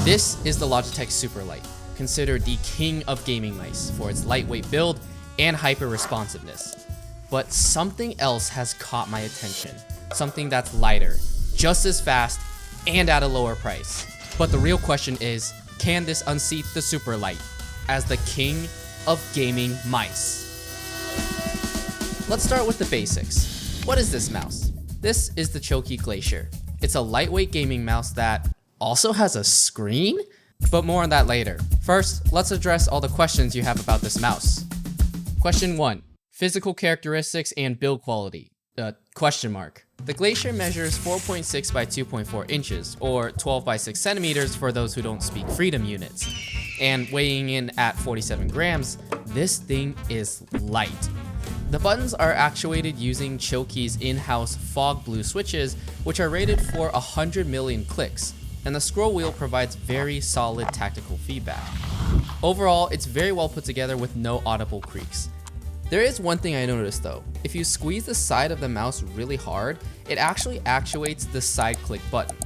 This is the Logitech Superlight, considered the king of gaming mice for its lightweight build and hyper responsiveness. But something else has caught my attention, something that's lighter, just as fast, and at a lower price. But the real question is, can this unseat the Superlight as the king of gaming mice? Let's start with the basics. What is this mouse? This is the Chilkey Glacier. It's a lightweight gaming mouse that also has a screen? But more on that later. First, let's address all the questions you have about this mouse. Question 1. Physical characteristics and build quality. Question mark. The Glacier measures 4.6 by 2.4 inches, or 12 by 6 centimeters for those who don't speak freedom units. And weighing in at 47 grams, this thing is light. The buttons are actuated using Chilkey's in-house fog blue switches, which are rated for 100 million clicks, and the scroll wheel provides very solid tactical feedback. Overall, it's very well put together with no audible creaks. There is one thing I noticed though. If you squeeze the side of the mouse really hard, it actually actuates the side click button.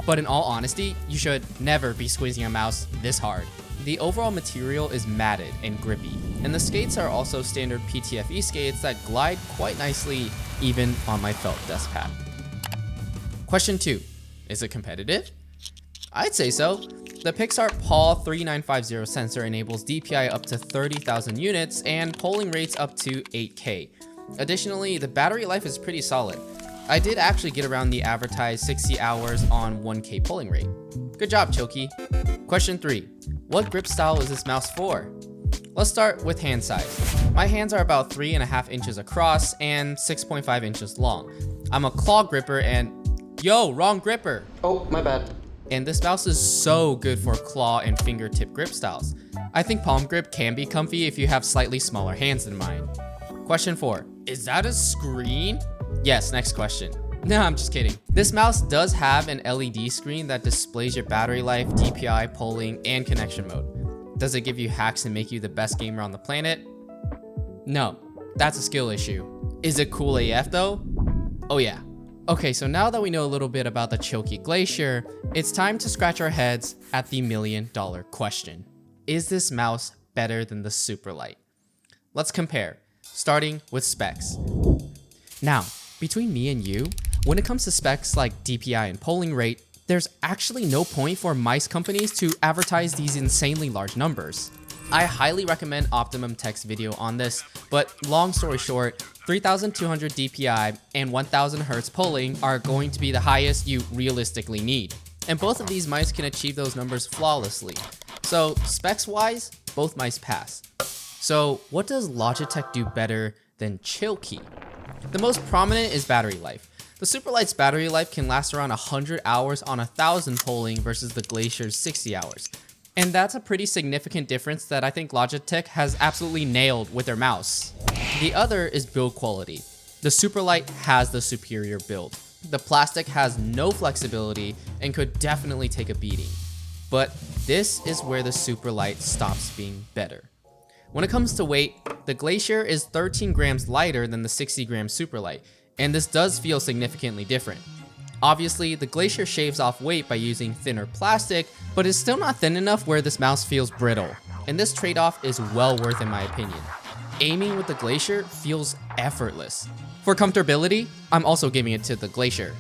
But in all honesty, you should never be squeezing a mouse this hard. The overall material is matted and grippy, and the skates are also standard PTFE skates that glide quite nicely even on my felt desk pad. Question 2. Is it competitive? I'd say so. The PixArt PAW 3950 sensor enables DPI up to 30,000 units and polling rates up to 8K. Additionally, the battery life is pretty solid. I did actually get around the advertised 60 hours on 1K polling rate. Good job, Chilkey. Question 3. What grip style is this mouse for? Let's start with hand size. My hands are about 3.5 inches across and 6.5 inches long. I'm a claw gripper and... Yo, wrong gripper! Oh, my bad. And this mouse is so good for claw and fingertip grip styles. I think palm grip can be comfy if you have slightly smaller hands than mine. Question 4. Is that a screen? Yes, next question. No, I'm just kidding. This mouse does have an LED screen that displays your battery life, DPI, polling, and connection mode. Does it give you hacks and make you the best gamer on the planet? No, that's a skill issue. Is it cool AF though? Oh yeah. Okay, so now that we know a little bit about the Chilkey Glacier, it's time to scratch our heads at the million-dollar question. Is this mouse better than the Superlight? Let's compare, starting with specs. Now, between me and you, when it comes to specs like DPI and polling rate, there's actually no point for mice companies to advertise these insanely large numbers. I highly recommend Optimum Tech's video on this, but long story short, 3200 DPI and 1000 Hz polling are going to be the highest you realistically need. And both of these mice can achieve those numbers flawlessly. So specs wise, both mice pass. So what does Logitech do better than Chilkey? The most prominent is battery life. The Superlight's battery life can last around 100 hours on 1000 polling versus the Glacier's 60 hours. And that's a pretty significant difference that I think Logitech has absolutely nailed with their mouse. The other is build quality. The Superlight has the superior build. The plastic has no flexibility and could definitely take a beating. But this is where the Superlight stops being better. When it comes to weight, the Glacier is 13 grams lighter than the 60 gram Superlight, and this does feel significantly different. Obviously, the Glacier shaves off weight by using thinner plastic, but it's still not thin enough where this mouse feels brittle, and this trade-off is well worth in my opinion. Aiming with the Glacier feels effortless. For comfortability, I'm also giving it to the Glacier.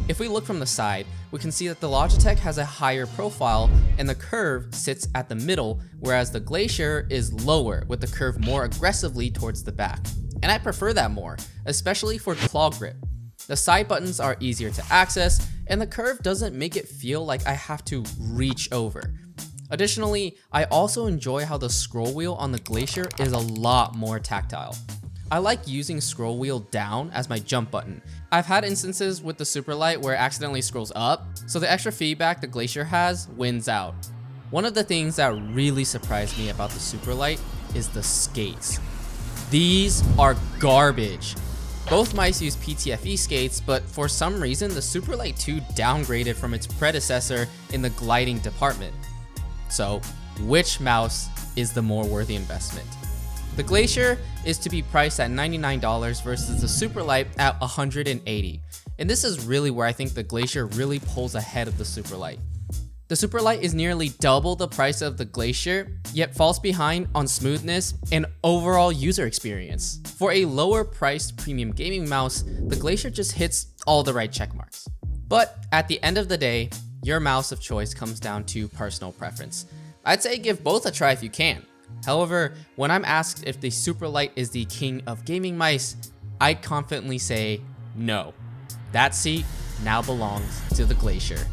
If we look from the side, we can see that the Logitech has a higher profile and the curve sits at the middle, whereas the Glacier is lower with the curve more aggressively towards the back. And I prefer that more, especially for claw grip. The side buttons are easier to access, and the curve doesn't make it feel like I have to reach over. Additionally, I also enjoy how the scroll wheel on the Glacier is a lot more tactile. I like using scroll wheel down as my jump button. I've had instances with the Superlight where it accidentally scrolls up, so the extra feedback the Glacier has wins out. One of the things that really surprised me about the Superlight is the skates. These are garbage. Both mice use PTFE skates, but for some reason the Superlight 2 downgraded from its predecessor in the gliding department. So, which mouse is the more worthy investment? The Glacier is to be priced at $99 versus the Superlight at $180. And this is really where I think the Glacier really pulls ahead of the Superlight. The Superlight is nearly double the price of the Glacier, yet falls behind on smoothness and overall user experience. For a lower priced premium gaming mouse, the Glacier just hits all the right checkmarks. But at the end of the day, your mouse of choice comes down to personal preference. I'd say give both a try if you can. However, when I'm asked if the Superlight is the king of gaming mice, I'd confidently say no. That seat now belongs to the Glacier.